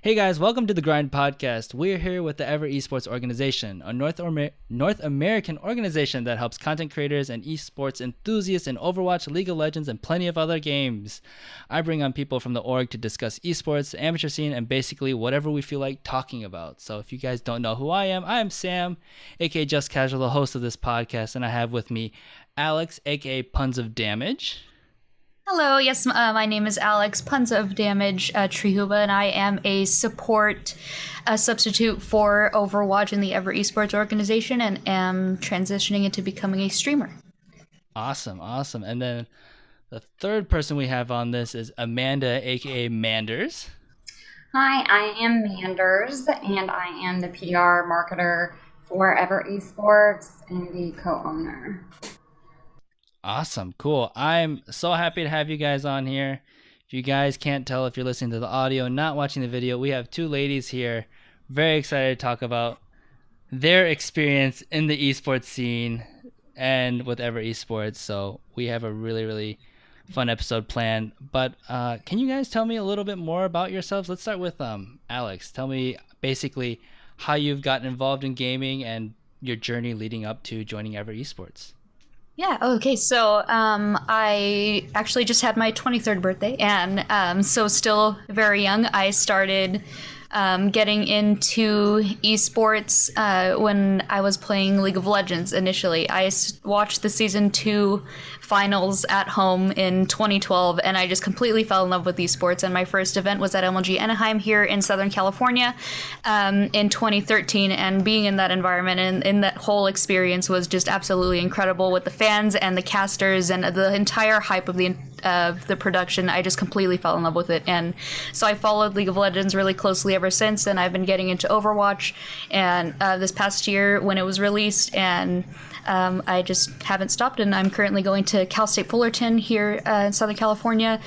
Hey guys, welcome to the Grind Podcast. We're here with the Ever Esports organization, a North American organization that helps content creators and esports enthusiasts in Overwatch, League of Legends, and plenty of other games. I bring on people from the org to discuss esports, the amateur scene, and basically whatever we feel like talking about. So if you guys don't know who I am Sam, aka Just Casual, the host of this podcast, and I have with me Alex, aka Puns of Damage. Hello, yes, my name is Alex, Puns of Damage Trihuba, and I am a support substitute for Overwatch in the Ever Esports organization and am transitioning into becoming a streamer. Awesome. And then the third person we have on this is Amanda, aka Manderz. Hi, I am Manderz, and I am the PR marketer for Ever Esports and the co-owner. Awesome. Cool. I'm so happy to have you guys on here. If you guys can't tell if you're listening to the audio and not watching the video, we have two ladies here. Very excited to talk about their experience in the esports scene and with Ever Esports. So we have a really, really fun episode planned. But can you guys tell me a little bit more about yourselves? Let's start with Alex. Tell me basically how you've gotten involved in gaming and your journey leading up to joining Ever Esports. Yeah, okay, so I actually just had my 23rd birthday, and so still very young. I started getting into esports when I was playing League of Legends initially. I watched the Season 2 finals at home in 2012, and I just completely fell in love with esports. And my first event was at MLG Anaheim here in Southern California in 2013, and being in that environment and in that whole experience was just absolutely incredible with the fans and the casters and the entire hype of the production. I just completely fell in love with it, and so I followed League of Legends really closely ever since, and I've been getting into Overwatch and this past year when it was released, and I just haven't stopped, and I'm currently going to Cal State Fullerton here in Southern California,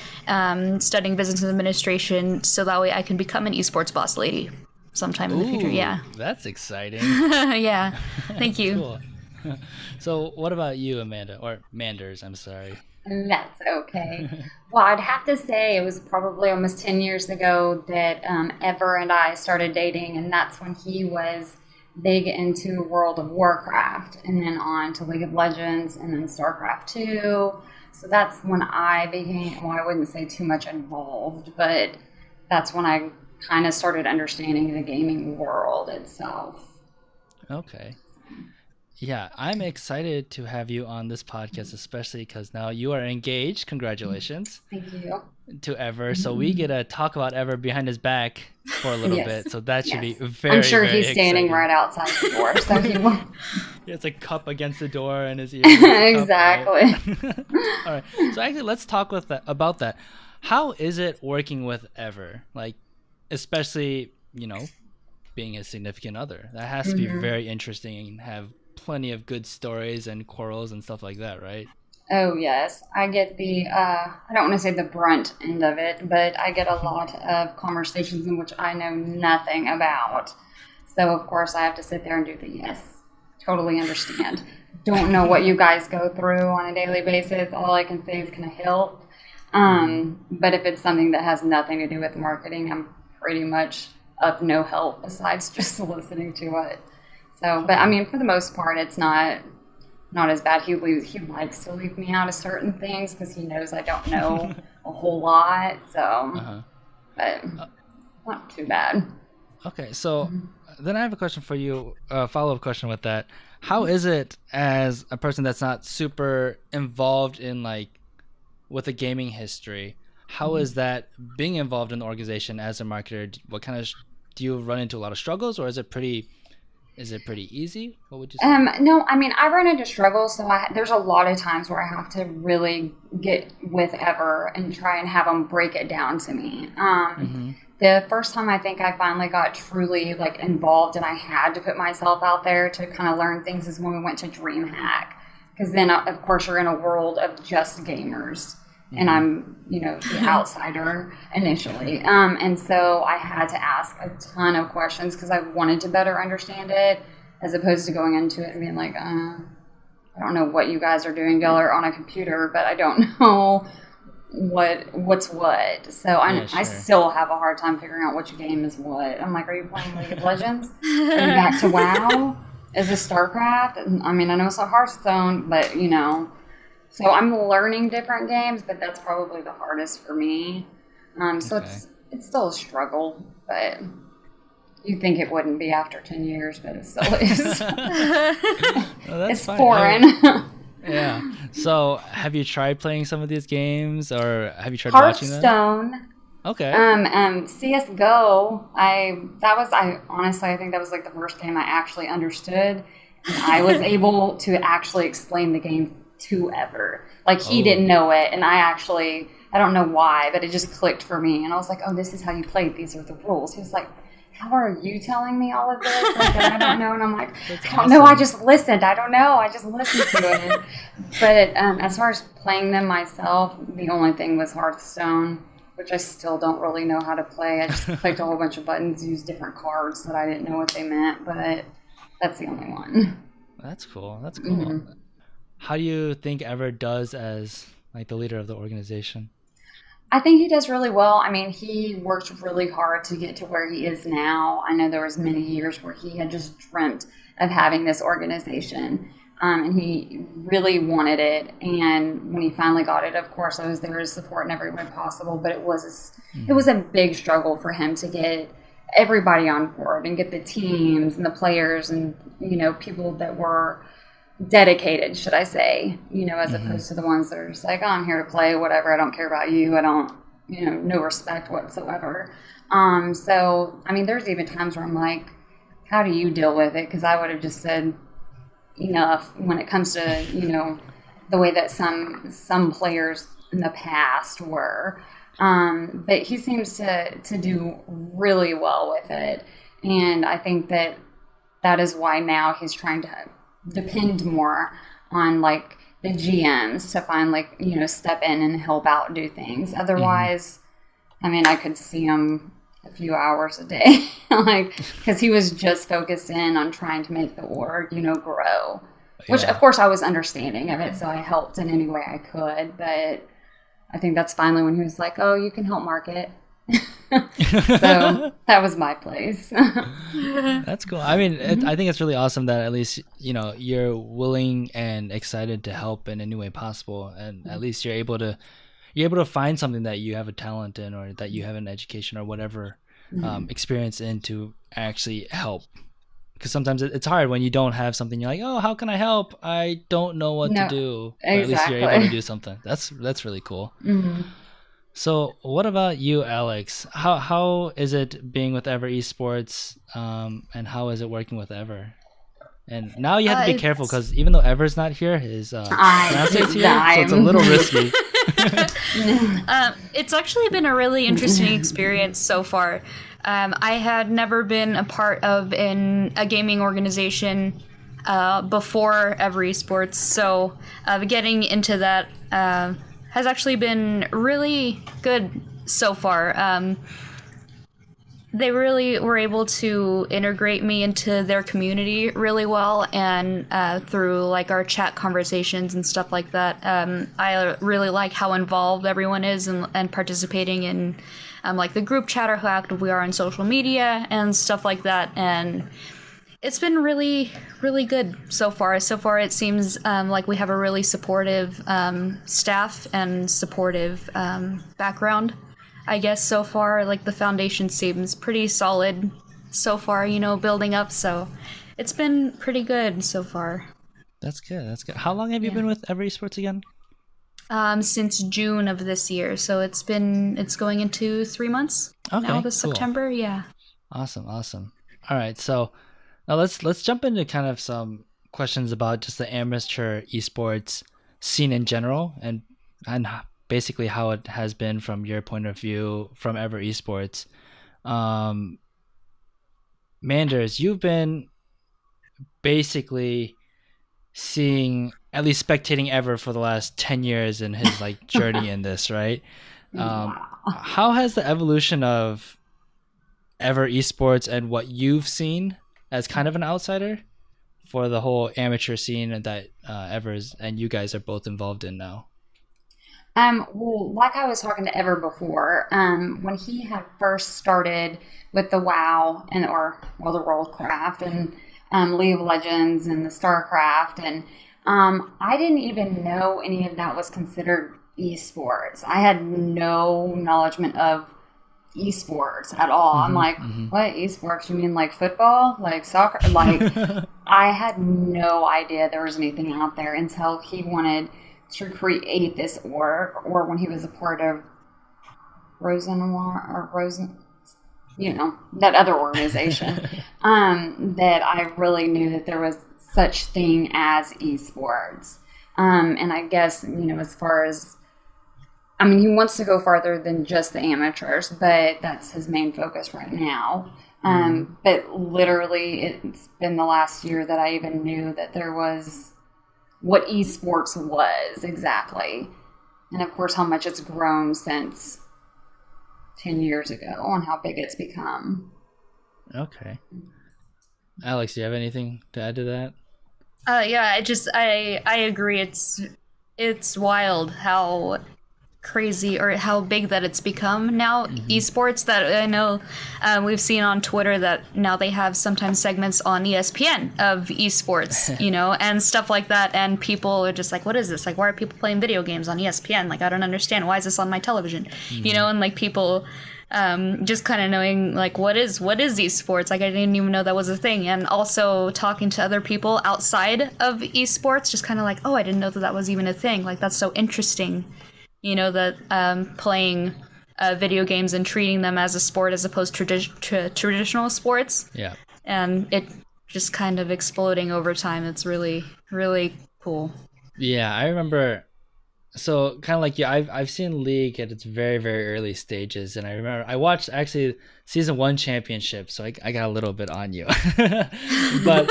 studying business administration, so that way I can become an esports boss lady sometime in the future. Yeah, that's exciting. Yeah, thank you. Cool. So what about you, Amanda, or Manderz? I'm sorry. That's okay. Well, I'd have to say it was probably almost 10 years ago that Ever and I started dating, and that's when he was big into World of Warcraft, and then on to League of Legends, and then StarCraft 2. So that's when I became, well, I wouldn't say too much involved, but that's when I kind of started understanding the gaming world itself. Okay. Yeah, I'm excited to have you on this podcast, especially because now you are engaged. Congratulations. Thank you. To Ever. So we get to talk about Ever behind his back for a little bit. So that should be very, I'm sure very he's standing exciting. right outside the door, so he won't. It's a cup against the door and his ear. Exactly. Right? All right. So actually, let's talk about that. How is it working with Ever? Like, especially, being his significant other. That has to be very interesting and have plenty of good stories and quarrels and stuff like that, right? Oh, yes. I get the, I don't want to say the brunt end of it, but I get a lot of conversations in which I know nothing about. So, of course, I have to sit there and do the yes. Totally understand. Don't know what you guys go through on a daily basis. All I can say is, can I help? But if it's something that has nothing to do with marketing, I'm pretty much of no help besides just listening to it. So, but I mean, for the most part, it's not as bad. He likes to leave me out of certain things because he knows I don't know a whole lot. So, but not too bad. Okay, so then I have a question for you, a follow-up question with that. How is it as a person that's not super involved in with a gaming history? How is that being involved in the organization as a marketer? What kind of do you run into a lot of struggles, or is it pretty easy? What would you say? No, I mean, I run into struggles, so there's a lot of times where I have to really get with Ever and try and have them break it down to me. The first time I think I finally got truly involved and I had to put myself out there to kind of learn things is when we went to DreamHack, because then of course you're in a world of just gamers. And I'm, the outsider initially. And so I had to ask a ton of questions because I wanted to better understand it, as opposed to going into it and being like, I don't know what you guys are doing. Y'all are on a computer, but I don't know what's what. So I sure. still have a hard time figuring out which game is what. I'm like, are you playing League of Legends? Are you back to WoW? Is this StarCraft? I mean, I know it's a Hearthstone, but you know, so I'm learning different games, but that's probably the hardest for me. So Okay. it's still a struggle, but you'd think it wouldn't be after 10 years, but it still is. Well, that's It's fine. foreign. Yeah. So, have you tried playing some of these games, or have you tried watching them? Hearthstone. Okay. CS:GO. I honestly I think that was like the first game I actually understood, and I was able to actually explain the game to Ever. Like he didn't know it, and I don't know why, but it just clicked for me, and I was like, oh, this is how you play. These are the rules. He was like, how are you telling me all of this? Like, I don't know. And I'm like, I don't know. I just listened. I don't know. I just listened to it. But as far as playing them myself, the only thing was Hearthstone, which I still don't really know how to play. I just clicked a whole bunch of buttons, used different cards that I didn't know what they meant. But that's the only one. That's cool. That's cool. How do you think Ever does as like the leader of the organization? I think he does really well. I mean, he worked really hard to get to where he is now. I know there was many years where he had just dreamt of having this organization, and he really wanted it. And when he finally got it, of course, I was there to support in every way possible. But it was a big struggle for him to get everybody on board and get the teams and the players and people that were dedicated, should I say, as opposed to the ones that are just like, oh, I'm here to play, whatever, I don't care about you, I don't, no respect whatsoever. So, I mean, there's even times where I'm like, how do you deal with it? Because I would have just said enough when it comes to, the way that some players in the past were. But he seems to do really well with it. And I think that is why now he's trying to depend more on like the GMs to find step in and help out do things. Otherwise, I mean, I could see him a few hours a day, because he was just focused in on trying to make the org, grow. Which of course I was understanding of it, so I helped in any way I could. But I think that's finally when he was like, "Oh, you can help market." So that was my place. That's cool. I mean, I think it's really awesome that at least you're willing and excited to help in any way possible, and at least you're able to find something that you have a talent in, or that you have an education or whatever experience in to actually help. Because sometimes it's hard when you don't have something. You're like, oh, how can I help? I don't know what to do. But at least you're able to do something. That's really cool. So what about you, Alex? How is it being with Ever Esports, and how is it working with Ever? And now you have to be careful, because even though Ever's not here, his fiance's here, so it's a little risky. It's actually been a really interesting experience so far. I had never been a part of a gaming organization before Ever Esports, so getting into that has actually been really good so far. They really were able to integrate me into their community really well, and through like our chat conversations and stuff like that. I really like how involved everyone is and participating in like the group chat, or how active we are on social media and stuff like that. And it's been really, really good so far. So far, it seems like we have a really supportive staff and supportive background, I guess. So far, like the foundation seems pretty solid so far, building up. So it's been pretty good so far. That's good. That's good. How long have you been with Ever Esports again? Since June of this year. So it's going into 3 months now, this cool. September. Yeah. Awesome. All right. So now let's jump into kind of some questions about just the amateur esports scene in general, and basically how it has been from your point of view from Ever Esports. Manderz, you've been basically seeing, at least spectating Ever for the last 10 years in his like journey in this, right? How has the evolution of Ever Esports and what you've seen as kind of an outsider for the whole amateur scene that Ever's and you guys are both involved in now? Well, like I was talking to Ever before, when he had first started with the WoW and the Worldcraft and League of Legends and the StarCraft, and I didn't even know any of that was considered esports. I had no acknowledgement of esports at all. I'm like, what esports? You mean like football, like soccer? Like, I had no idea there was anything out there until he wanted to create this org, or when he was a part of that other organization, that I really knew that there was such thing as esports. And I guess, as far as, he wants to go farther than just the amateurs, but that's his main focus right now. But literally, it's been the last year that I even knew that there was what esports was exactly. And of course, how much it's grown since 10 years ago and how big it's become. Okay. Alex, do you have anything to add to that? Yeah, I agree. It's wild how crazy or how big that it's become now. Esports, that I know we've seen on Twitter that now they have sometimes segments on ESPN of esports, and stuff like that, and people are just like, what is this? Like, why are people playing video games on ESPN? Like, I don't understand, why is this on my television? And like people just kind of knowing like what is esports. Like, I didn't even know that was a thing. And also talking to other people outside of esports, just kind of like, oh, I didn't know that was even a thing. Like, that's so interesting, that playing video games and treating them as a sport as opposed to traditional sports. Yeah. And it just kind of exploding over time. It's really, really cool. Yeah, I remember. So kind of like you, I've seen League at its very, very early stages, and I remember I watched actually season 1 championship, so I got a little bit on you. But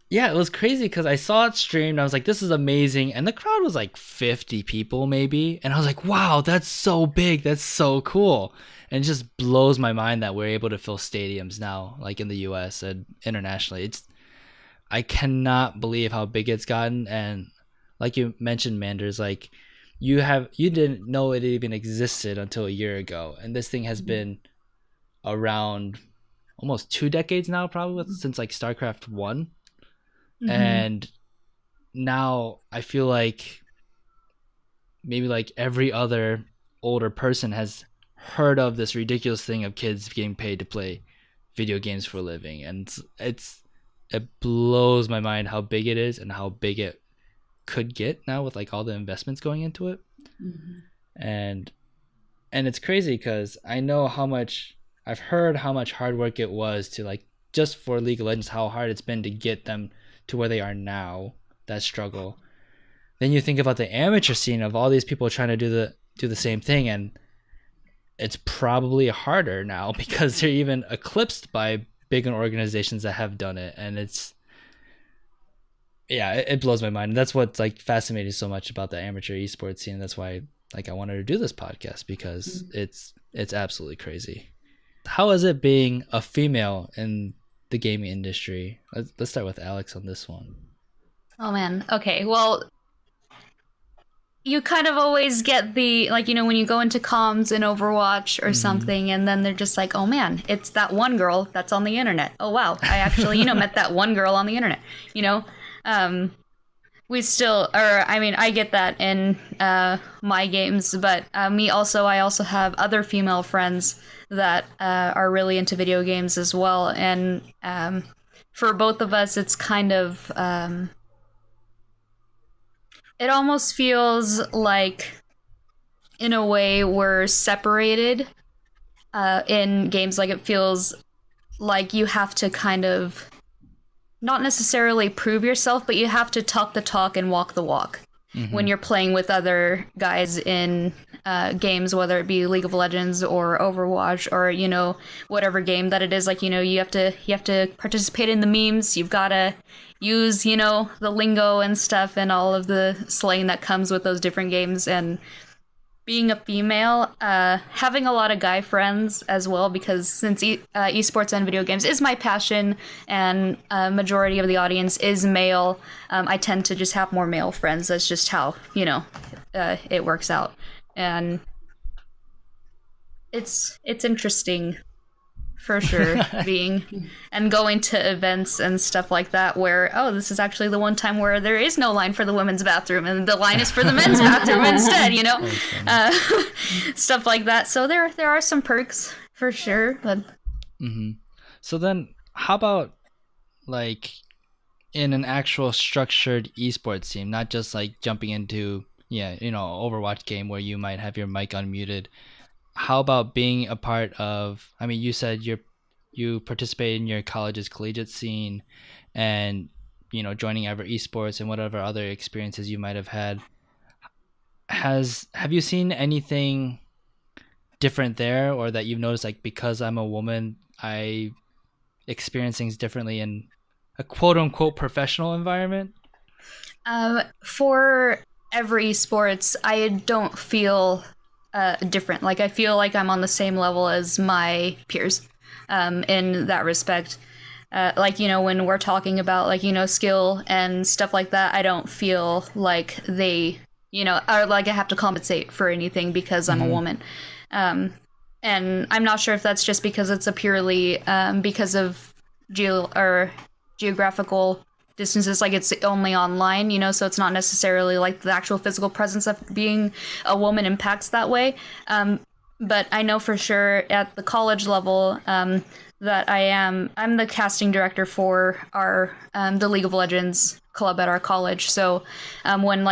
yeah, it was crazy because I saw it streamed. I was like, this is amazing. And the crowd was like 50 people maybe. And I was like, wow, that's so big. That's so cool. And it just blows my mind that we're able to fill stadiums now, like in the US and internationally. I cannot believe how big it's gotten. And like you mentioned, Manderz, like you didn't know it even existed until a year ago. And this thing has been around almost 2 decades now, probably since like StarCraft 1. And now I feel like maybe like every other older person has heard of this ridiculous thing of kids getting paid to play video games for a living. And it blows my mind how big it is and how big it could get now with like all the investments going into it. And it's crazy because I know I've heard how much hard work it was to like, just for League of Legends, how hard it's been to get them to where they are now, that struggle. Then you think about the amateur scene of all these people trying to do the same thing, and it's probably harder now because they're even eclipsed by bigger organizations that have done it. And it blows my mind. And that's what's like fascinating so much about the amateur esports scene. That's why like I wanted to do this podcast, because it's absolutely crazy. How is it being a female in the gaming industry? Let's start with Alex on this one. Oh man. Okay. Well, you kind of always get the, like, when you go into comms in Overwatch or something, and then they're just like, oh man, it's that one girl that's on the internet. Oh wow, I actually, met that one girl on the internet. We still, I get that in my games, but I also have other female friends that are really into video games as well. And for both of us, it's kind of, it almost feels like, in a way, we're separated in games. Like, it feels like you have to kind of, not necessarily prove yourself, but you have to talk the talk and walk the walk when you're playing with other guys in games, whether it be League of Legends or Overwatch or, whatever game that it is. Like, you have to participate in the memes. You've got to use, the lingo and stuff and all of the slang that comes with those different games. And being a female, having a lot of guy friends as well, because since esports and video games is my passion, and majority of the audience is male, I tend to just have more male friends. That's just how, it works out. And it's interesting for sure, being and going to events and stuff like that where, oh, this is actually the one time where there is no line for the women's bathroom and the line is for the men's bathroom instead, stuff like that. So there are some perks for sure. But So then how about like in an actual structured esports team, not just like jumping into Overwatch game where you might have your mic unmuted? How about being a part of, I mean, you said you participate in your college's collegiate scene and, joining Ever Esports and whatever other experiences you might have had. Have you seen anything different there, or that you've noticed, like, because I'm a woman, I experience things differently in a quote unquote professional environment? For Ever Esports, I don't feel different. Like, I feel like I'm on the same level as my peers in that respect. When we're talking about skill and stuff like that, I don't feel like they or like I have to compensate for anything because I'm a woman. And I'm not sure if that's just because it's a purely because of geographical distances, like it's only online, so it's not necessarily like the actual physical presence of being a woman impacts that way. But I know for sure at the college level that I'm the casting director for our the League of Legends club at our college. So when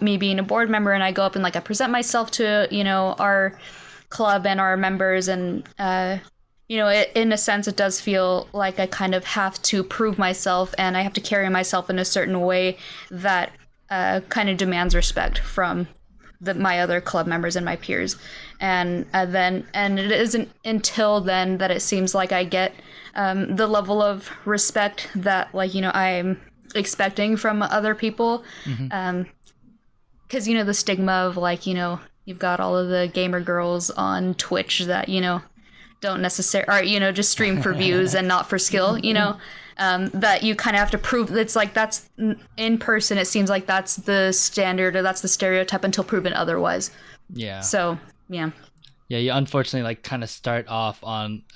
me being a board member and I go up and I present myself to our club and our members, and in a sense, it does feel like I kind of have to prove myself and I have to carry myself in a certain way that kind of demands respect from my other club members and my peers. And it isn't until then that it seems like I get the level of respect that I'm expecting from other people. Because, the stigma of you've got all of the gamer girls on Twitch that, don't necessarily, or just stream for views and not for skill, that you kind of have to prove. It's like that's in person, it seems like that's the standard or that's the stereotype until proven otherwise. So you unfortunately kind of start off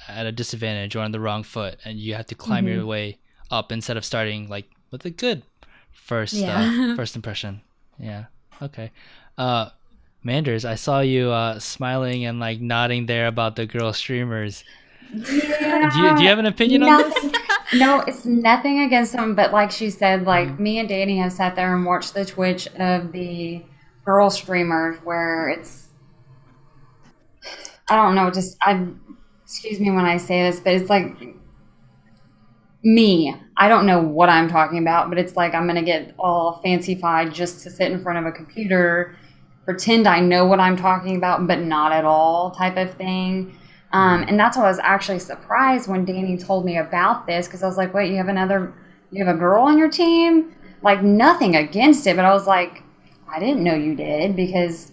at a disadvantage or on the wrong foot, and you have to climb your way up instead of starting with a good first impression. Okay. Manderz, I saw you smiling and nodding there about the girl streamers. Yeah. Do you have an opinion on this? No, it's nothing against them, but like she said, me and Danny have sat there and watched the Twitch of the girl streamers where it's, I don't know, excuse me when I say this, but it's me. I don't know what I'm talking about, but it's I'm going to get all fancy-fied just to sit in front of a computer, pretend I know what I'm talking about, but not at all type of thing. And that's why I was actually surprised when Danny told me about this, because I was like, wait, you have a girl on your team? Nothing against it, but I was like, I didn't know you did, because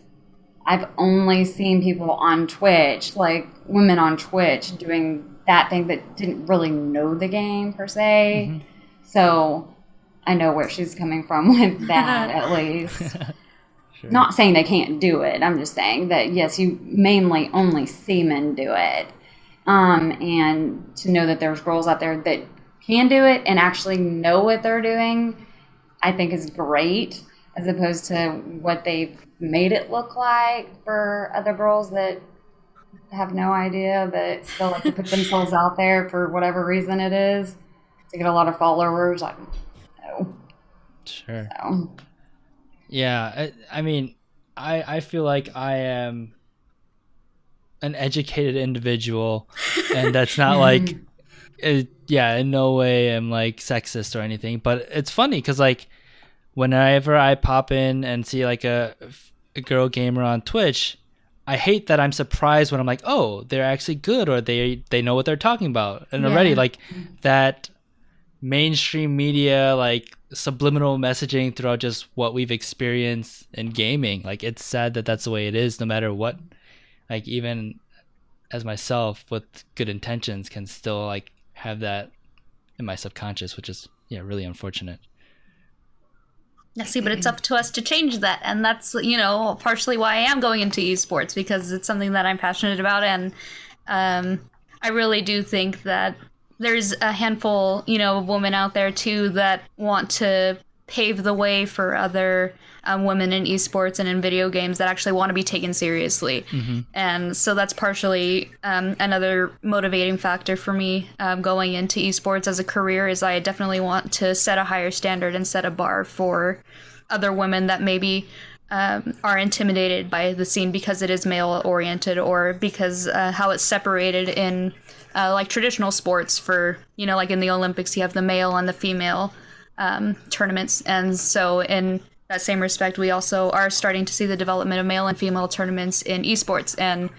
I've only seen people on Twitch, women on Twitch doing that thing that didn't really know the game per se. So I know where she's coming from with that, at least. Sure. Not saying they can't do it. I'm just saying that, yes, you mainly only see men do it. And to know that there's girls out there that can do it and actually know what they're doing, I think is great, as opposed to what they've made it look like for other girls that have no idea, but still like to put themselves out there for whatever reason it is, to get a lot of followers. I don't know. Sure. So. Yeah, I mean, I feel like I am an educated individual, and that's not in no way am sexist or anything, but it's funny because whenever I pop in and see a girl gamer on Twitch, I hate that I'm surprised when I'm oh, they're actually good, or they know what they're talking about, and already that mainstream media subliminal messaging throughout just what we've experienced in gaming. Like, it's sad that that's the way it is, no matter what. Like, even as myself with good intentions can still like have that in my subconscious, which is really unfortunate. Yeah, see, but it's up to us to change that, and that's partially why I am going into esports, because it's something that I'm passionate about, and I really do think that there's a handful of women out there too that want to pave the way for other women in esports and in video games that actually want to be taken seriously. And so that's partially another motivating factor for me going into esports as a career, is I definitely want to set a higher standard and set a bar for other women that maybe are intimidated by the scene because it is male oriented, or because how it's separated in like traditional sports. For like in the Olympics, you have the male and the female tournaments, and so in that same respect, we also are starting to see the development of male and female tournaments in esports, and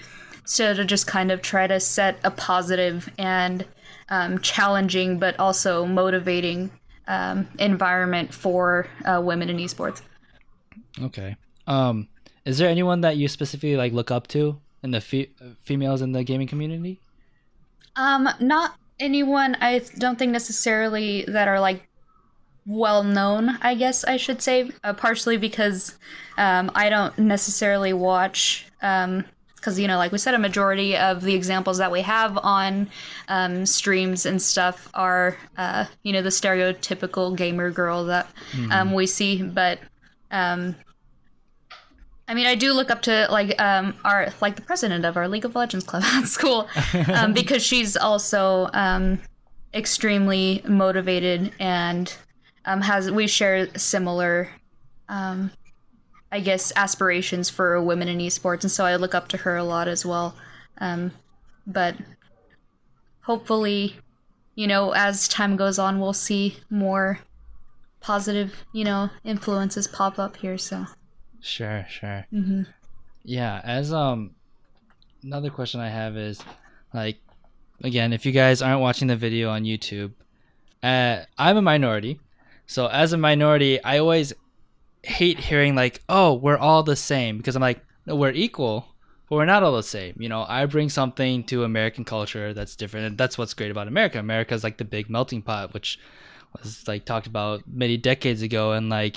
so to just kind of try to set a positive and challenging but also motivating environment for women in esports. Okay. Is there anyone that you specifically like look up to in the females in the gaming community? Not anyone, I don't think necessarily that are like well known, I guess I should say, partially because I don't necessarily watch, because like we said, a majority of the examples that we have on streams and stuff are the stereotypical gamer girl that we see. But I mean, I do look up to like the president of our League of Legends club at school, because she's also extremely motivated, and we share similar I guess aspirations for women in esports, and so I look up to her a lot as well. But hopefully, as time goes on, we'll see more positive influences pop up here. So Sure. Yeah, as another question I have is, like, again, if you guys aren't watching the video on YouTube, I'm a minority. So as a minority, I always hate hearing like, oh, we're all the same, because I'm like, no, we're equal, but we're not all the same. I bring something to American culture that's different, and that's what's great about America. America's like the big melting pot, which was like talked about many decades ago, and like,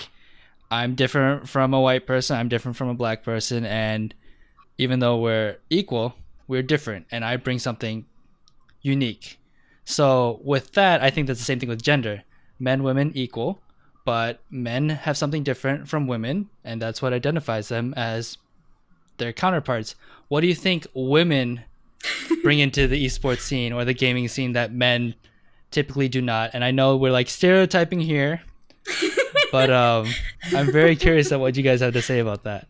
I'm different from a white person, I'm different from a black person, and even though we're equal, we're different, and I bring something unique. So with that, I think that's the same thing with gender. Men, women, equal, but men have something different from women, and that's what identifies them as their counterparts. What do you think women bring into the esports scene or the gaming scene that men typically do not? And I know we're like stereotyping here, but I'm very curious at what you guys have to say about that.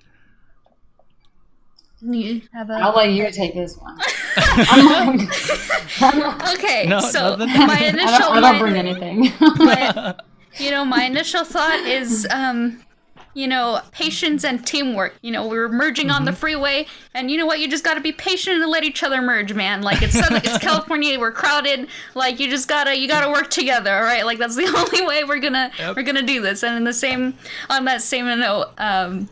I'll let you take this one. Okay, No, so nothing. my initial I don't bring anything. my initial thought is patience and teamwork. We're merging on the freeway, and you know what? You just got to be patient and let each other merge, man. Like, it's California, we're crowded. Like, you gotta work together, all right? Like, that's the only way we're gonna do this. And on that same note,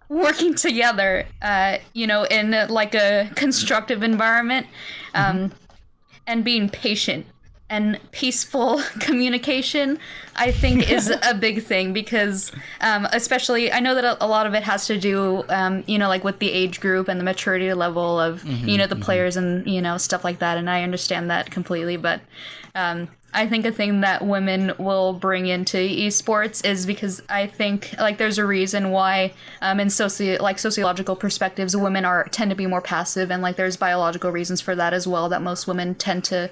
working together, in like a constructive environment, and being patient and peaceful communication, I think is a big thing, because especially I know that a lot of it has to do like with the age group and the maturity level of the players and stuff like that, and I understand that completely. But I think a thing that women will bring into esports is because I think like there's a reason why in sociological perspectives women tend to be more passive, and like there's biological reasons for that as well, that most women tend to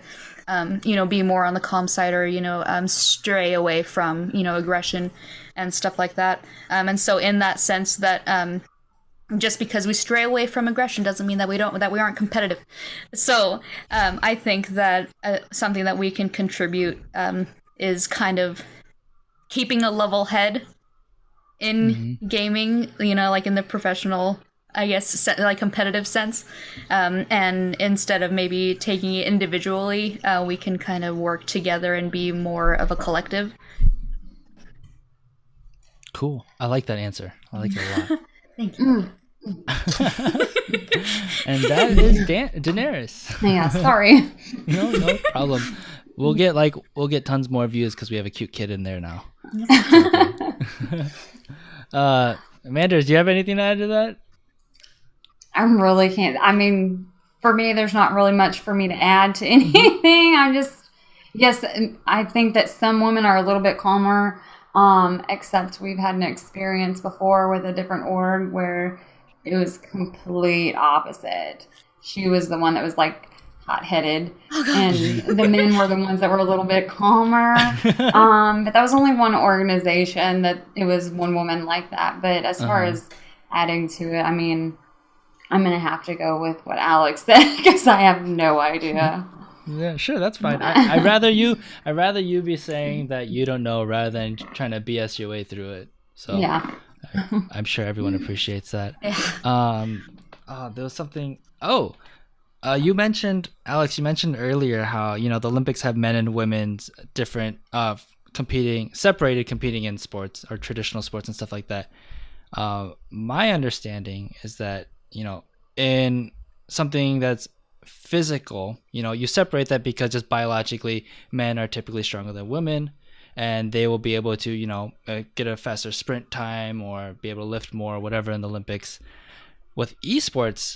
be more on the calm side, or stray away from aggression and stuff like that, and so in that sense that just because we stray away from aggression doesn't mean that we aren't competitive. So I think that something that we can contribute is kind of keeping a level head in gaming, like in the professional, I guess, like competitive sense, and instead of maybe taking it individually, we can kind of work together and be more of a collective. Cool. I like that answer. I like it a lot. Thank you. And that is Daenerys. Yeah, sorry. No problem. We'll get tons more views because we have a cute kid in there now. Manderz, do you have anything to add to that? I really can't. I mean, for me, there's not really much for me to add to anything. Yes, I think that some women are a little bit calmer, except we've had an experience before with a different org where it was complete opposite. She was the one that was like hot-headed, and the men were the ones that were a little bit calmer. But that was only one organization that it was one woman like that. But as far as adding to it, I mean, I'm going to have to go with what Alex said because I have no idea. Yeah, sure, that's fine. I'd rather you be saying that you don't know rather than trying to BS your way through it. So Yeah. I'm sure everyone appreciates that. There was something. You mentioned, Alex. You mentioned earlier how the Olympics have men and women's different competing in sports or traditional sports and stuff like that. My understanding is that in something that's physical, you separate that because just biologically men are typically stronger than women. And they will be able to, get a faster sprint time or be able to lift more or whatever in the Olympics. With esports,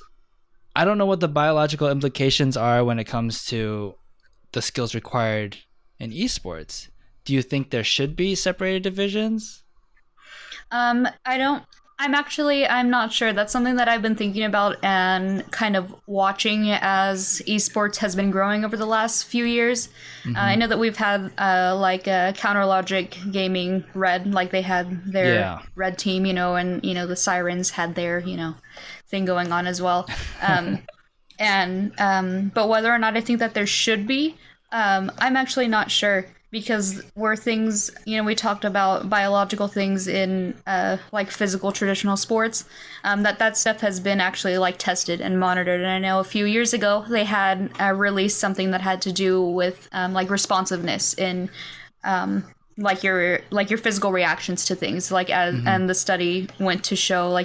I don't know what the biological implications are when it comes to the skills required in esports. Do you think there should be separated divisions? I'm not sure. That's something that I've been thinking about and kind of watching as esports has been growing over the last few years. I know that we've had Counter Logic Gaming Red, like they had their red team, and the Sirens had their thing going on as well. But whether or not I think that there should be, I'm actually not sure. Because where things, we talked about biological things in physical traditional sports, that stuff has been actually tested and monitored. And I know a few years ago they had released something that had to do with responsiveness in your physical reactions to things. And the study went to show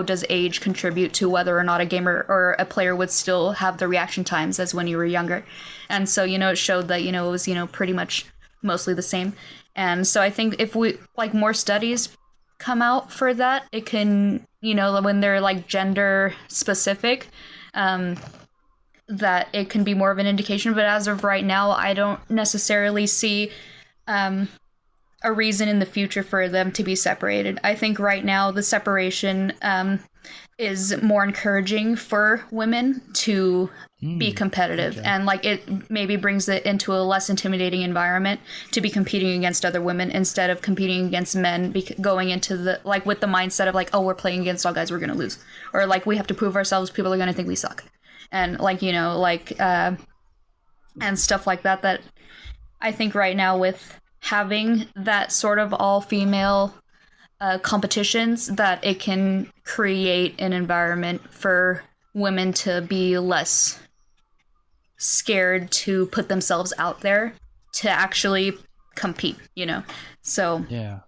does age contribute to whether or not a gamer or a player would still have the reaction times as when you were younger. And so it showed that it was pretty much mostly the same. And so I think if we more studies come out for that, it can when they're gender specific, that it can be more of an indication. But as of right now, I don't necessarily see a reason in the future for them to be separated. I think right now the separation is more encouraging for women to be competitive. Okay. And it maybe brings it into a less intimidating environment to be competing against other women instead of competing against men, going into the with the mindset of we're playing against all guys, we're gonna lose, or we have to prove ourselves, people are gonna think we suck, and and stuff like that. That I think right now with having that sort of all-female competitions, that it can create an environment for women to be less scared to put themselves out there to actually compete, So yeah.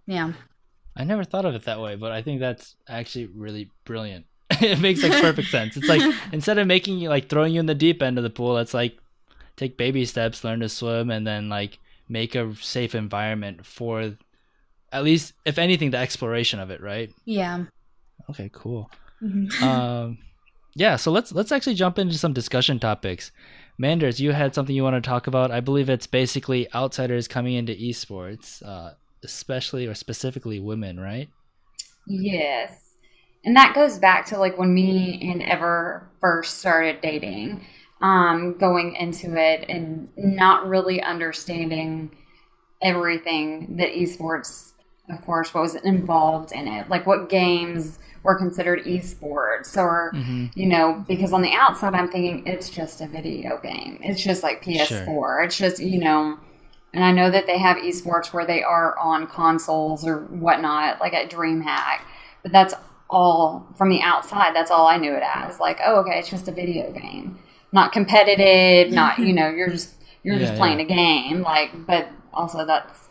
I never thought of it that way, but I think that's actually really brilliant. It makes perfect sense. It's instead of making you throwing you in the deep end of the pool, it's take baby steps, learn to swim, and then make a safe environment for, at least if anything, the exploration of it, right? Yeah. Okay, cool. Yeah, so let's actually jump into some discussion topics. Manderz, you had something you want to talk about. I believe it's basically outsiders coming into esports, especially or specifically women, right? Yes. And that goes back to when me and Ever first started dating, going into it and not really understanding everything that esports, of course, what was involved in it. What games were considered esports, or because on the outside I'm thinking it's just a video game, it's just PS4. Sure. It's just and I know that they have esports where they are on consoles or whatnot, at DreamHack, but that's all from the outside. That's all I knew it as. Okay, it's just a video game, not competitive, not you're just playing a game, but also that's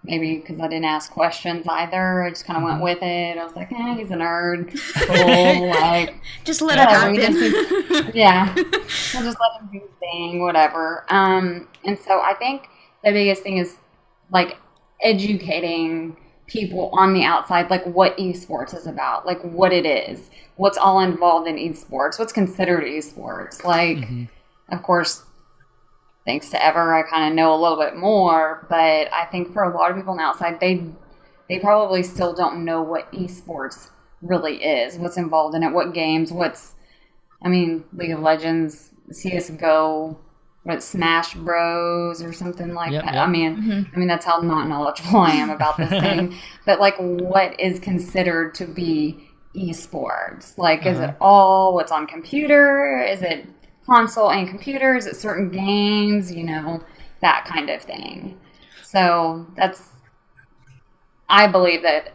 maybe because I didn't ask questions either. I just kind of went with it. I was like, he's a nerd. Cool. Like, Just let whatever. it happen. Yeah. We'll just let him do his thing, whatever. And so I think the biggest thing is like educating people on the outside, like what esports is about, like what it is, what's all involved in esports, what's considered esports. Like, of course, thanks to Ever, I kind of know a little bit more, but I think for a lot of people on the outside, they probably still don't know what esports really is, what's involved in it, what games, League of Legends, CSGO, what, Smash Bros or something like that. Yep. I mean that's how not knowledgeable I am about this thing. But like, what is considered to be esports? Like, is it all what's on computer? Is it console and computer? Is it certain games? That kind of thing. So I believe that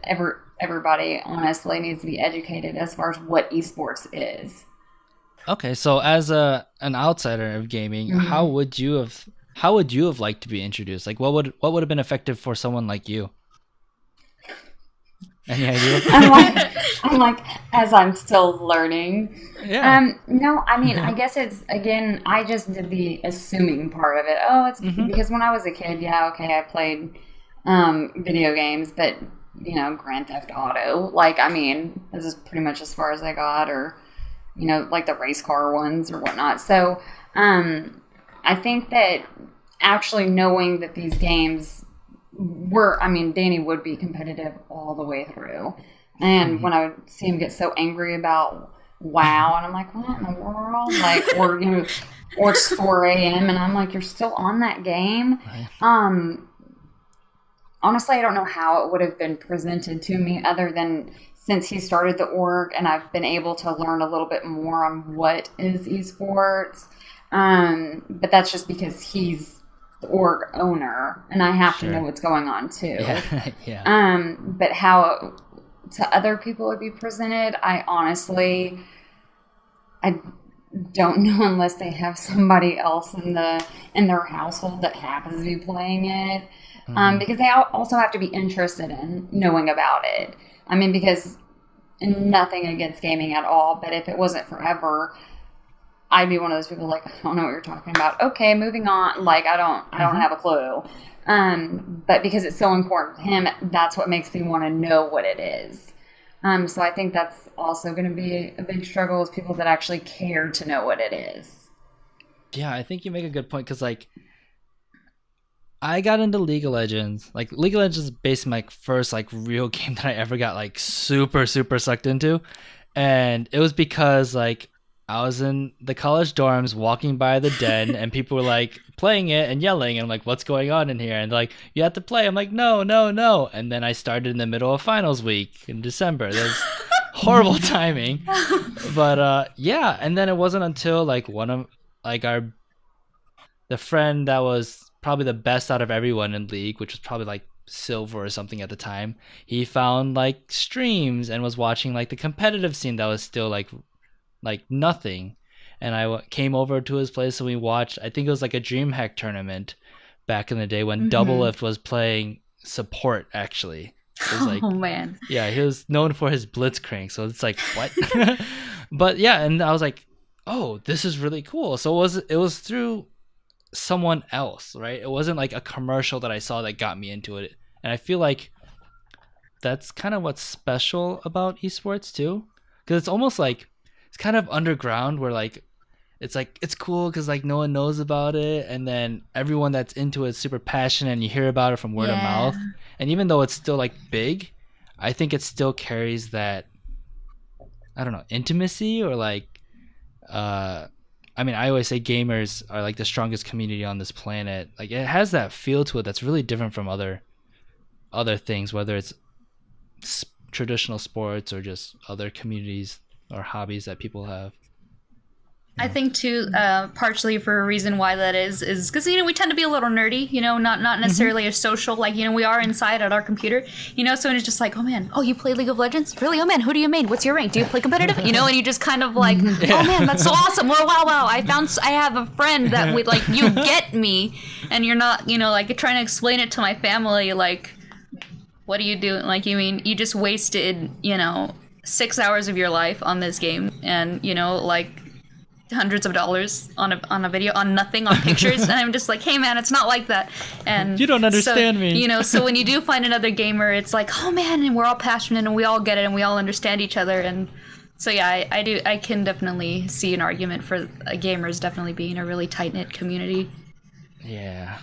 everybody honestly needs to be educated as far as what esports is. Okay, so as an outsider of gaming, how would you have liked to be introduced? Like, what would have been effective for someone like you? Any idea? I'm like, as I'm still learning. Yeah. No, I guess it's, again, I just did the assuming part of it. Oh, it's because when I was a kid, I played video games, but Grand Theft Auto. Like, this is pretty much as far as I got, or like the race car ones or whatnot. So I think that actually knowing that these games Danny would be competitive all the way through. And when I would see him get so angry about WoW, and I'm like, what in the world? Like, or it's 4 a.m. and I'm like, you're still on that game? Right. Honestly, I don't know how it would have been presented to me other than since he started the org and I've been able to learn a little bit more on what is esports. But that's just because he's the org owner and I have to know what's going on too. Yeah. But how to other people would be presented, I don't know unless they have somebody else in their household that happens to be playing it. Because they also have to be interested in knowing about it. Because nothing against gaming at all, but if it wasn't forever, I'd be one of those people like, I don't know what you're talking about. Okay, moving on. Like, I don't have a clue. But because it's so important to him, that's what makes me want to know what it is. So I think that's also going to be a big struggle is people that actually care to know what it is. Yeah, I think you make a good point because, like, I got into League of Legends. Like, League of Legends is basically my first, like, real game that I ever got, like, super, super sucked into. And it was because, like, I was in the college dorms walking by the den and people were, like, playing it and yelling. And I'm like, what's going on in here? And they're like, you have to play. I'm like, no, no, no. And then I started in the middle of finals week in December. That was horrible timing. But, yeah. And then it wasn't until, like, one of, like, the friend that was probably the best out of everyone in League, which was probably like silver or something at the time, he found like streams and was watching like the competitive scene that was still like nothing. And I came over to his place and we watched, I think it was like a DreamHack tournament back in the day when Doublelift was playing support actually. It was like, oh man. Yeah, he was known for his blitzcrank, so it's like, what? But yeah, and I was like, oh, this is really cool. So it was through someone else, right? It wasn't like a commercial that I saw that got me into it. And I feel like that's kind of what's special about esports too, because it's almost like it's kind of underground where like it's cool because like no one knows about it, and then everyone that's into it is super passionate and you hear about it from word of mouth. And even though it's still like big, I think it still carries that, I don't know, intimacy or like I always say gamers are like the strongest community on this planet. Like, it has that feel to it that's really different from other things, whether it's traditional sports or just other communities or hobbies that people have. I think too, partially for a reason why that is because we tend to be a little nerdy, not necessarily a social, like we are inside at our computer, so it's just like, oh man, oh you play League of Legends, really? Oh man, who do you main? What's your rank? Do you play competitive? And you just kind of like, oh man, that's so awesome. Well, wow, I have a friend that would like you get me, and you're not, like trying to explain it to my family, like, what are you doing? Like, you just wasted, 6 hours of your life on this game, and like hundreds of dollars on a video, on nothing, on pictures. And I'm just like, hey man, it's not like that. And you don't understand me. So when you do find another gamer, it's like, oh man, and we're all passionate and we all get it and we all understand each other. And so yeah, I can definitely see an argument for gamers definitely being a really tight-knit community. Yeah.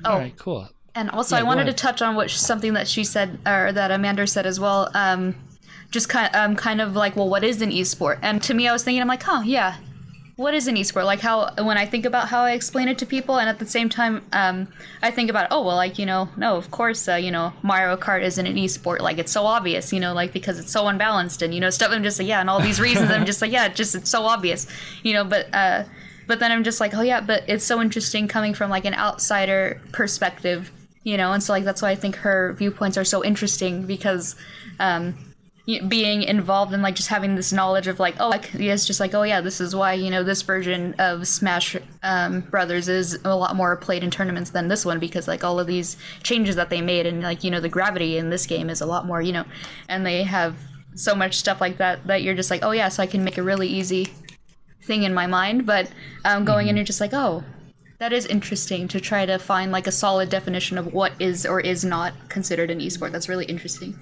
Oh, all right, cool. And also I wanted to touch on something that she said, or that Amanda said as well. Just kind of like, well, what is an esport? And to me, I was thinking, I'm like, oh yeah, what is an esport? Like, how, when I think about how I explain it to people, and at the same time, I think about, oh, well, like, no, of course, Mario Kart isn't an esport. Like, it's so obvious, like, because it's so unbalanced and, stuff. I'm just like, yeah, and all these reasons, I'm just like, yeah, it's so obvious, but then I'm just like, oh, yeah, but it's so interesting coming from, like, an outsider perspective, and so, like, that's why I think her viewpoints are so interesting, because, being involved in like just having this knowledge of like, oh, like it's just like, oh yeah, this is why this version of Smash Brothers is a lot more played in tournaments than this one, because like all of these changes that they made, and like the gravity in this game is a lot more, and they have so much stuff like that you're just like, oh yeah, so I can make a really easy thing in my mind. But going in, you're just like, oh, that is interesting to try to find like a solid definition of what is or is not considered an esport. That's really interesting.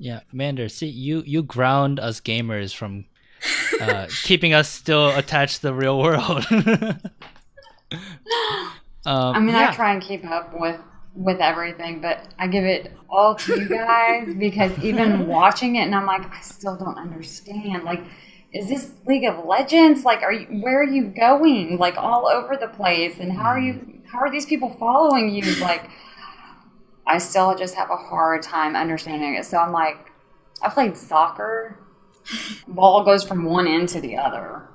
Yeah, Manderz, see, you ground us gamers from keeping us still attached to the real world. I try and keep up with everything, but I give it all to you guys, because even watching it, and I'm like, I still don't understand. Like, is this League of Legends? Like, where are you going? Like, all over the place, and how are these people following you? Like, I still just have a hard time understanding it. So I'm like, I played soccer. Ball goes from one end to the other.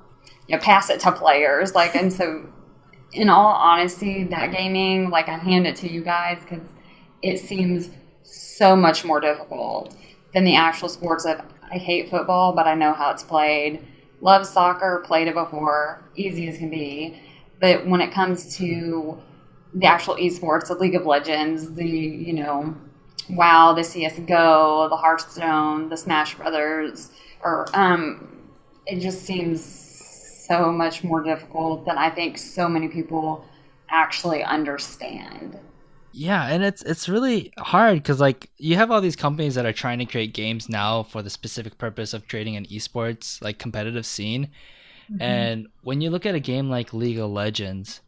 You pass it to players. Like, and so in all honesty, that gaming, like, I hand it to you guys because it seems so much more difficult than the actual sports of, I hate football, but I know how it's played. Love soccer, played it before, easy as can be. But when it comes to the actual esports, the League of Legends, the, WoW, the CSGO, the Hearthstone, the Smash Brothers, or it just seems so much more difficult than I think so many people actually understand. Yeah, and it's really hard because like you have all these companies that are trying to create games now for the specific purpose of creating an esports like competitive scene. And when you look at a game like League of Legends,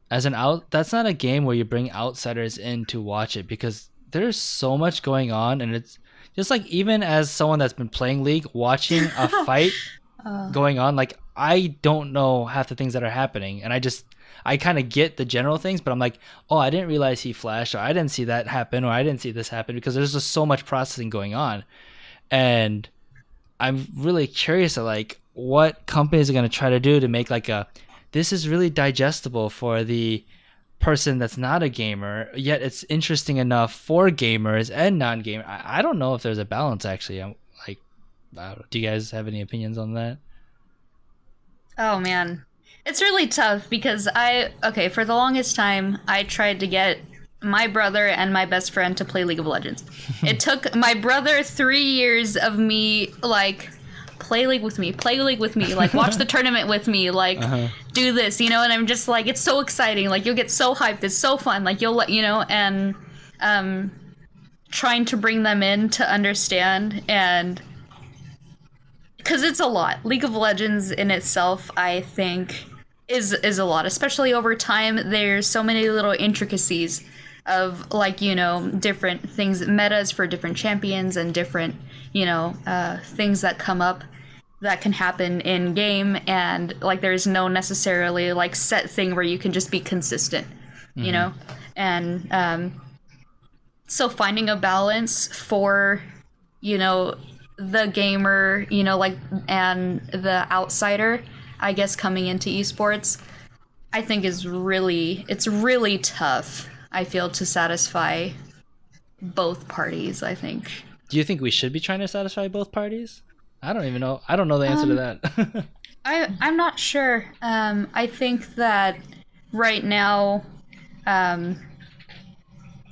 that's not a game where you bring outsiders in to watch it, because there's so much going on, and it's just like, even as someone that's been playing League, watching a fight going on, like I don't know half the things that are happening, and I kind of get the general things, but I'm like, oh, I didn't realize he flashed, or I didn't see that happen, or I didn't see this happen, because there's just so much processing going on. And I'm really curious at like what companies are going to try to do to make like this is really digestible for the person that's not a gamer, yet it's interesting enough for gamers and non-gamer. I don't know if there's a balance, actually. I'm like, do you guys have any opinions on that? Oh man, it's really tough, because for the longest time I tried to get my brother and my best friend to play League of Legends. It took my brother 3 years of me like, play League with me, like watch the tournament with me, like do this, and I'm just like, it's so exciting, like you'll get so hyped, it's so fun, like you'll and trying to bring them in to understand, and because it's a lot. League of Legends in itself, I think, is a lot, especially over time. There's so many little intricacies of like, different things, metas for different champions, and different, things that come up that can happen in game, and like there's no necessarily like set thing where you can just be consistent, and so finding a balance for, the gamer, like, and the outsider, I guess, coming into esports, I think it's really tough, I feel, to satisfy both parties, I think. Do you think we should be trying to satisfy both parties? I don't even know. I don't know the answer to that. I'm not sure. I think that right now,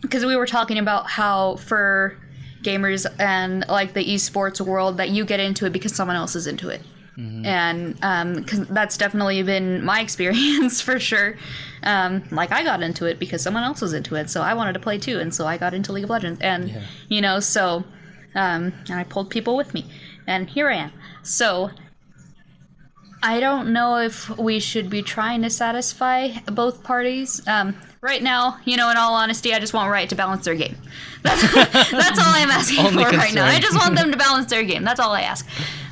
because we were talking about how for gamers and like the esports world that you get into it because someone else is into it. And cause that's definitely been my experience for sure. Like I got into it because someone else was into it, so I wanted to play too, and so I got into League of Legends, and so and I pulled people with me, and here I am. So I don't know if we should be trying to satisfy both parties. Right now, in all honesty, I just want Riot to balance their game. That's all I'm asking for right now. I just want them to balance their game. That's all I ask.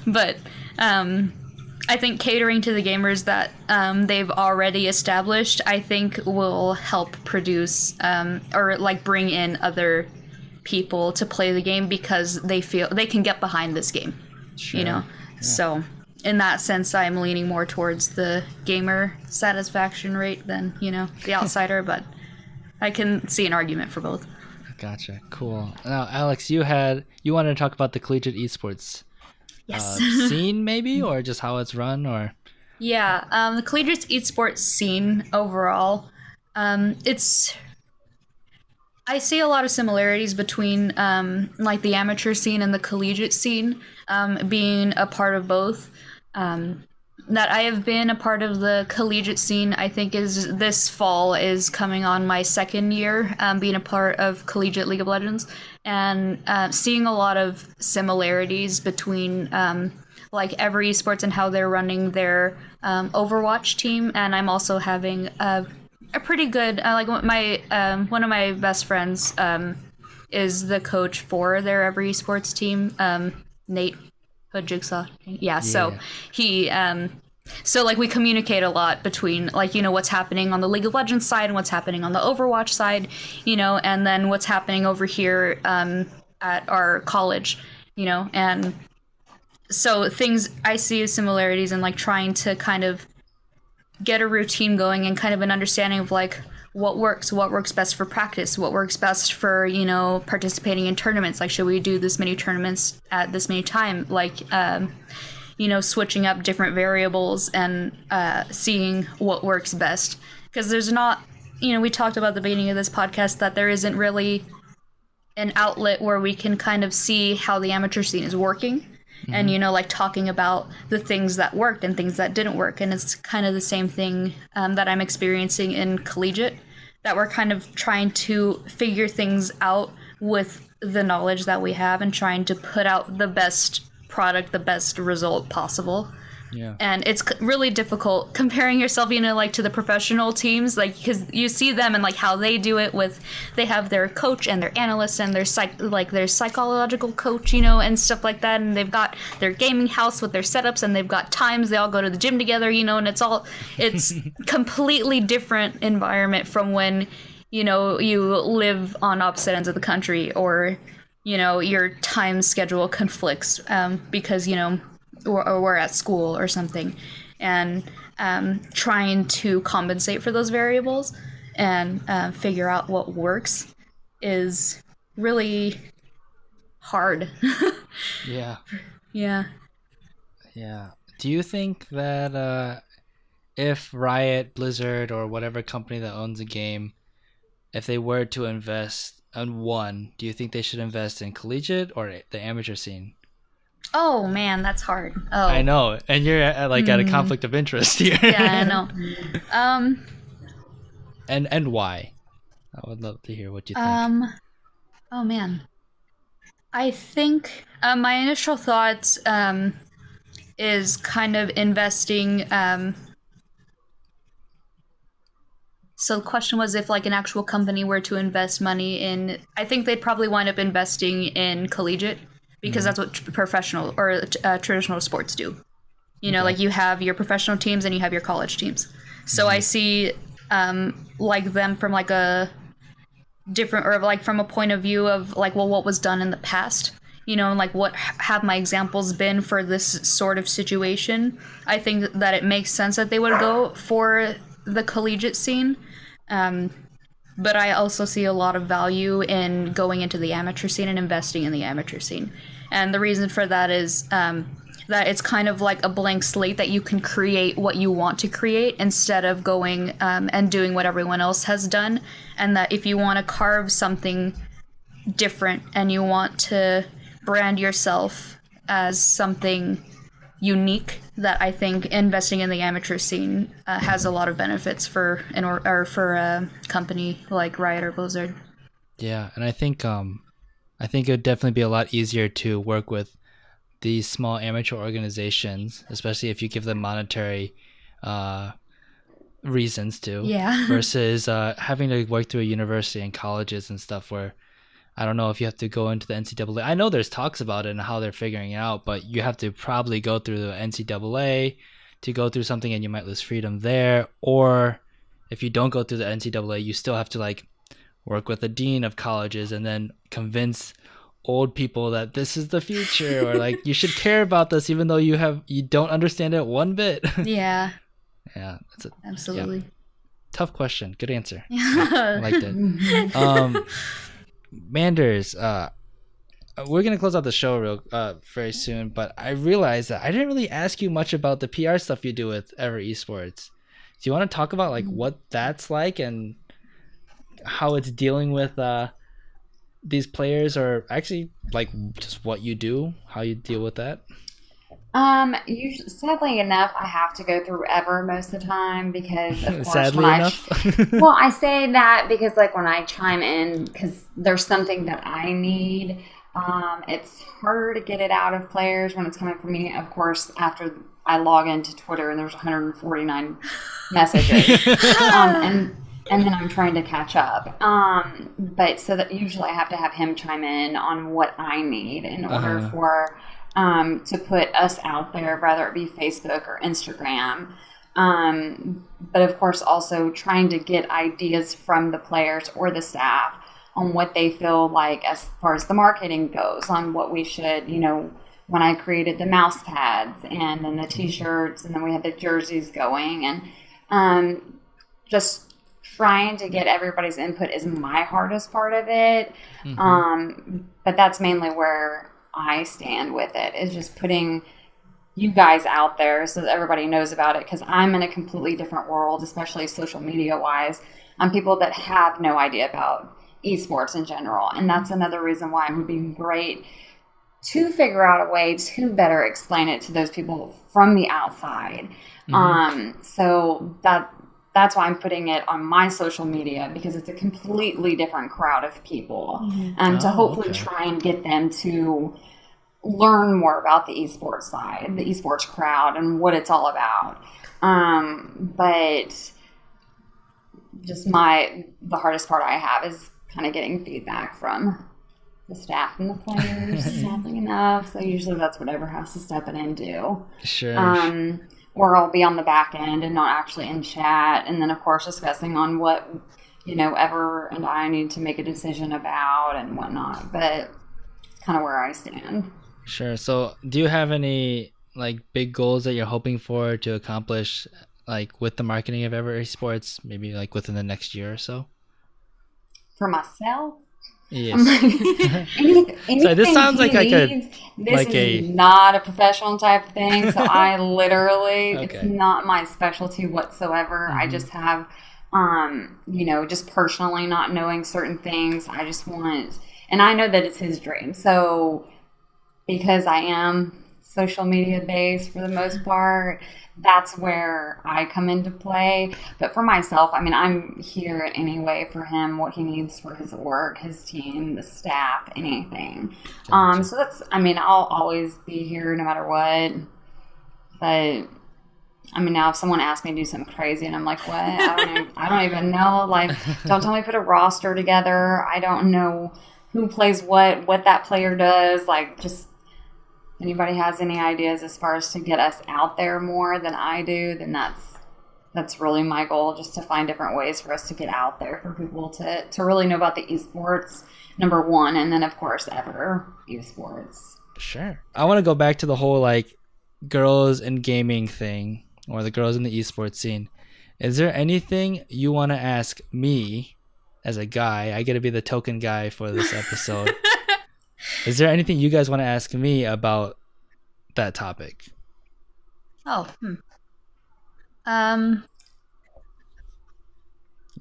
But I think catering to the gamers that they've already established, I think will help produce or like bring in other people to play the game because they feel they can get behind this game. Sure. Yeah. So in that sense, I'm leaning more towards the gamer satisfaction rate than, the outsider, but I can see an argument for both. Gotcha. Cool. Now, Alex, you wanted to talk about the Collegiate Esports scene, maybe, or just how it's run, or? Yeah, the Collegiate Esports scene overall, I see a lot of similarities between like the amateur scene and the collegiate scene, being a part of both. That I have been a part of the collegiate scene, I think is this fall is coming on my second year being a part of Collegiate League of Legends, and seeing a lot of similarities between like every esports and how they're running their Overwatch team. And I'm also having a pretty good like my one of my best friends is the coach for their every esports team, Nate Hood Jigsaw. Yeah, so he so like we communicate a lot between like what's happening on the League of Legends side and what's happening on the Overwatch side, and then what's happening over here at our college, and so things I see as similarities and like trying to kind of get a routine going and kind of an understanding of like what works best for practice, what works best for, participating in tournaments. Like, should we do this many tournaments at this many time? Like, switching up different variables and seeing what works best. Because there's not, we talked about at the beginning of this podcast that there isn't really an outlet where we can kind of see how the amateur scene is working. And, like talking about the things that worked and things that didn't work. And it's kind of the same thing that I'm experiencing in collegiate, that we're kind of trying to figure things out with the knowledge that we have and trying to put out the best product, the best result possible. Yeah. And it's really difficult comparing yourself, like to the professional teams, like because you see them and like how they do it with, they have their coach and their analyst and their their psychological coach, and stuff like that. And they've got their gaming house with their setups and they've got times they all go to the gym together, and it's completely different environment from when, you live on opposite ends of the country or, your time schedule conflicts because, or we're at school or something, and trying to compensate for those variables and figure out what works is really hard. Yeah. Yeah. Yeah. Do you think that if Riot, Blizzard, or whatever company that owns a game, if they were to invest in one, do you think they should invest in collegiate or the amateur scene? Oh man, that's hard. Oh, I know, and you're at a conflict of interest here. Yeah, I know. And why? I would love to hear what you think. Oh man, I think my initial thoughts is kind of investing. So the question was if like an actual company were to invest money in, I think they'd probably wind up investing in collegiate. Because that's what professional or traditional sports do. Like you have your professional teams and you have your college teams. So I see like them from like a different, or like from a point of view of like, well, what was done in the past, like what have my examples been for this sort of situation, I think that it makes sense that they would go for the collegiate scene. But I also see a lot of value in going into the amateur scene and investing in the amateur scene. And the reason for that is that it's kind of like a blank slate that you can create what you want to create instead of going and doing what everyone else has done. And that if you want to carve something different and you want to brand yourself as something unique, that I think investing in the amateur scene has a lot of benefits for a company like Riot or Blizzard. Yeah, and I think it would definitely be a lot easier to work with these small amateur organizations, especially if you give them monetary reasons to, versus having to work through a university and colleges and stuff where I don't know if you have to go into the NCAA. I know there's talks about it and how they're figuring it out, but you have to probably go through the NCAA to go through something, and you might lose freedom there. Or if you don't go through the NCAA, you still have to like work with the dean of colleges and then convince old people that this is the future, or like you should care about this even though you don't understand it one bit. Yeah. Yeah, Absolutely. Yeah. Tough question. Good answer. I liked it. Manderz, we're gonna close out the show very soon, but I realized that I didn't really ask you much about the PR stuff you do with Ever Esports. Do you want to talk about like what that's like and how it's dealing with these players, or actually like just what you do, how you deal with that? Usually, sadly enough, I have to go through Ever most of the time because, of course, Sadly enough. Well, I say that because, like, when I chime in, because there's something that I need, it's harder to get it out of players when it's coming from me. Of course, after I log into Twitter and there's 149 messages, and then I'm trying to catch up. But so that usually I have to have him chime in on what I need in order for to put us out there, whether it be Facebook or Instagram. But of course, also trying to get ideas from the players or the staff on what they feel like as far as the marketing goes, on what we should, when I created the mouse pads and then the t-shirts and then we had the jerseys going, and just trying to get everybody's input is my hardest part of it. But that's mainly where I stand with it, is just putting you guys out there so that everybody knows about it, because I'm in a completely different world, especially social media wise. I'm people that have no idea about esports in general, and that's another reason why it would be great to figure out a way to better explain it to those people from the outside. So that's why I'm putting it on my social media, because it's a completely different crowd of people, to hopefully try and get them to learn more about the esports side, the esports crowd, and what it's all about. But just the hardest part I have is kind of getting feedback from the staff and the players, sadly enough. So usually that's what Ever has to step in and do. Sure. Or I'll be on the back end and not actually in chat. And then, of course, discussing on what, Ever and I need to make a decision about and whatnot. But kind of where I stand. Sure. So do you have any like big goals that you're hoping for to accomplish, like with the marketing of Ever Esports, maybe like within the next year or so? For myself? Yes. So this sounds like this is not a professional type of thing. So I literally, it's not my specialty whatsoever. I just have, just personally not knowing certain things. I just want, and I know that it's his dream. So because I am social media based for the most part, that's where I come into play. But for myself, I'm here any way for him, what he needs for his work, his team, the staff, anything. So that's, I'll always be here no matter what. But now if someone asks me to do something crazy and I'm like, what? I don't even know. Like, don't tell me to put a roster together. I don't know who plays what that player does. Like, just anybody has any ideas as far as to get us out there more than I do, then that's that's really my goal, just to find different ways for us to get out there for people to really know about the esports, number one, and then of course ever esports. Sure. I want to go back to the whole like girls in gaming thing, or the girls in the esports scene. Is there anything you want to ask me as a guy? I get to be the token guy for this episode. Is there anything you guys want to ask me about that topic? Oh, Now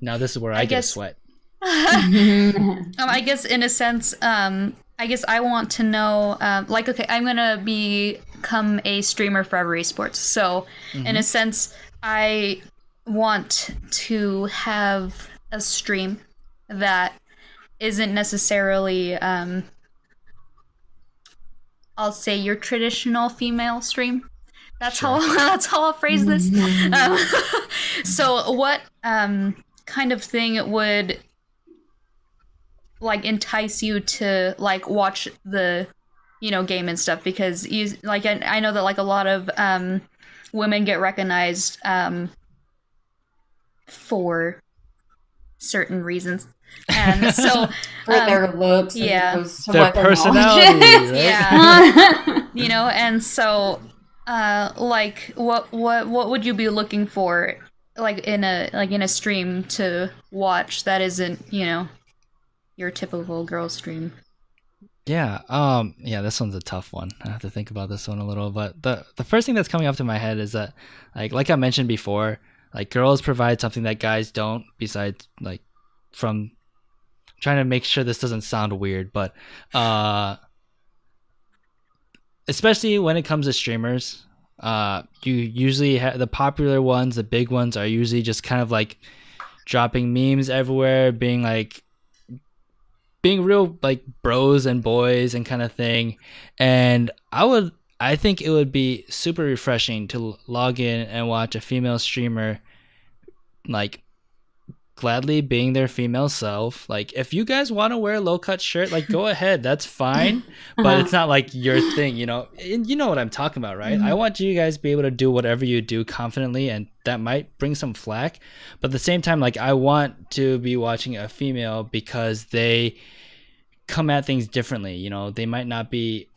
this is where I get a sweat. I guess in a sense, I guess I want to know, like, okay, I'm gonna become a streamer for Ever Esports. So, in a sense, I want to have a stream that isn't necessarily, I'll say, your traditional female stream. That's how I'll phrase this. So, what kind of thing would like entice you to like watch the game and stuff? Because you like, I know that like a lot of women get recognized for certain reasons, and so for their looks, yeah, their personality, right? Yeah. And so like what would you be looking for like in a stream to watch that isn't your typical girl stream? Yeah, this one's a tough one. I have to think about this one a little, but the first thing that's coming up to my head is that like I mentioned before, like girls provide something that guys don't, besides like from trying to make sure this doesn't sound weird, but especially when it comes to streamers, you usually have the popular ones, the big ones are usually just kind of like dropping memes everywhere, being real like bros and boys and kind of thing. And I think it would be super refreshing to log in and watch a female streamer like gladly being their female self. Like if you guys want to wear a low cut shirt, like go ahead, that's fine, but it's not like your thing, and you know what I'm talking about, right? I want you guys to be able to do whatever you do confidently, and that might bring some flack, but at the same time, like I want to be watching a female because they come at things differently. They might not be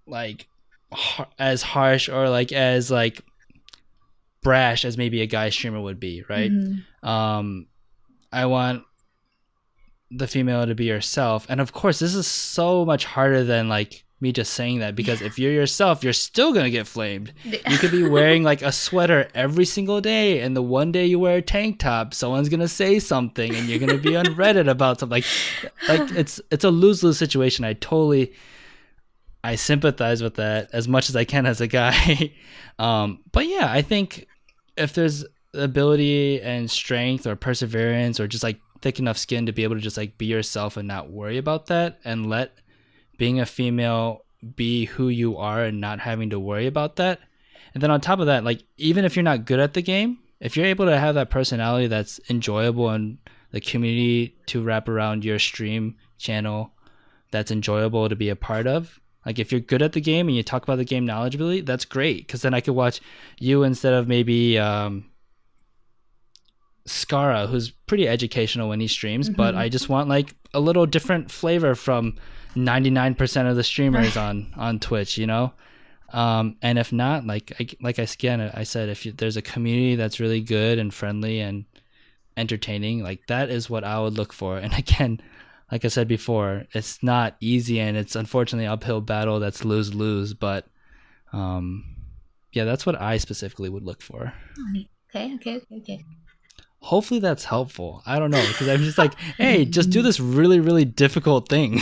like as harsh or like as like brash as maybe a guy streamer would be, right? I want the female to be yourself, and of course this is so much harder than like me just saying that, because if you're yourself, you're still gonna get flamed. You could be wearing like a sweater every single day, and the one day you wear a tank top, someone's gonna say something and you're gonna be on Reddit about something. Like it's a lose-lose situation. I sympathize with that as much as I can as a guy. But yeah, I think if there's ability and strength or perseverance or just like thick enough skin to be able to just like be yourself and not worry about that, and let being a female be who you are and not having to worry about that. And then on top of that, like even if you're not good at the game, if you're able to have that personality that's enjoyable and the community to wrap around your stream channel that's enjoyable to be a part of, like if you're good at the game and you talk about the game knowledgeably, that's great, because then I could watch you instead of maybe Skara, who's pretty educational when he streams, but I just want like a little different flavor from 99% of the streamers on Twitch, and if not, like I said, if there's a community that's really good and friendly and entertaining, like that is what I would look for. And again, like I said before, it's not easy, and it's unfortunately an uphill battle that's lose-lose, but yeah, that's what I specifically would look for. Okay. Hopefully that's helpful. I don't know, because I'm just like, hey, just do this really, really difficult thing.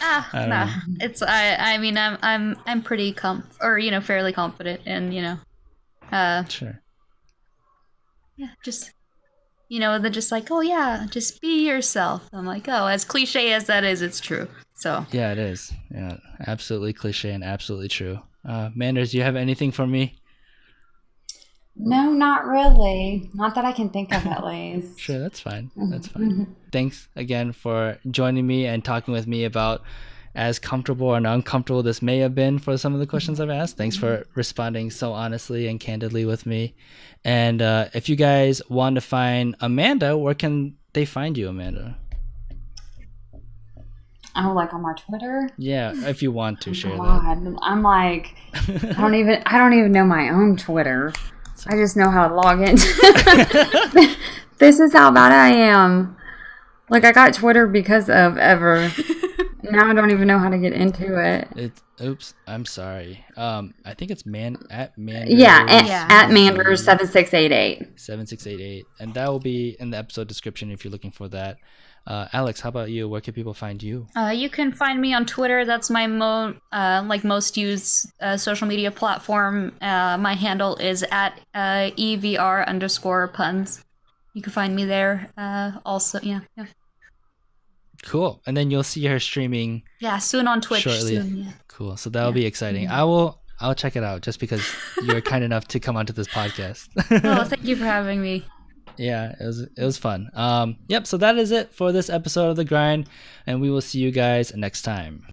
Nah. It's I mean I'm pretty fairly confident, and sure. Yeah, just they're just like, oh yeah, just be yourself. I'm like, oh, as cliche as that is, it's true. So yeah, it is. Yeah, absolutely cliche and absolutely true. Manderz, do you have anything for me? No, not really. Not that I can think of, at least. Sure, that's fine. That's fine. Thanks again for joining me and talking with me about as comfortable or uncomfortable this may have been for some of the questions I've asked. Thanks for responding so honestly and candidly with me. And if you guys want to find Amanda, where can they find you, Amanda? Oh, like on my Twitter? Yeah, if you want to share that. God, I'm like, I don't even know my own Twitter. I just know how to log in. This is how bad I am. Like, I got Twitter because of Ever. Now I don't even know how to get into it. Oops, I'm sorry. I think it's at Manderz. Yeah, at Manderz 7688. 7688, and that will be in the episode description if you're looking for that. Alex, how about you? Where can people find you? You can find me on Twitter. That's my most used social media platform. My handle is at EVR_puns. You can find me there. Also, yeah. Cool. And then you'll see her streaming. Yeah, soon on Twitch. Shortly. Soon, yeah. Cool. So that'll be exciting. I'll check it out just because you're kind enough to come onto this podcast. Oh, thank you for having me. Yeah, it was fun. Yep, so that is it for this episode of The Grind, and we will see you guys next time.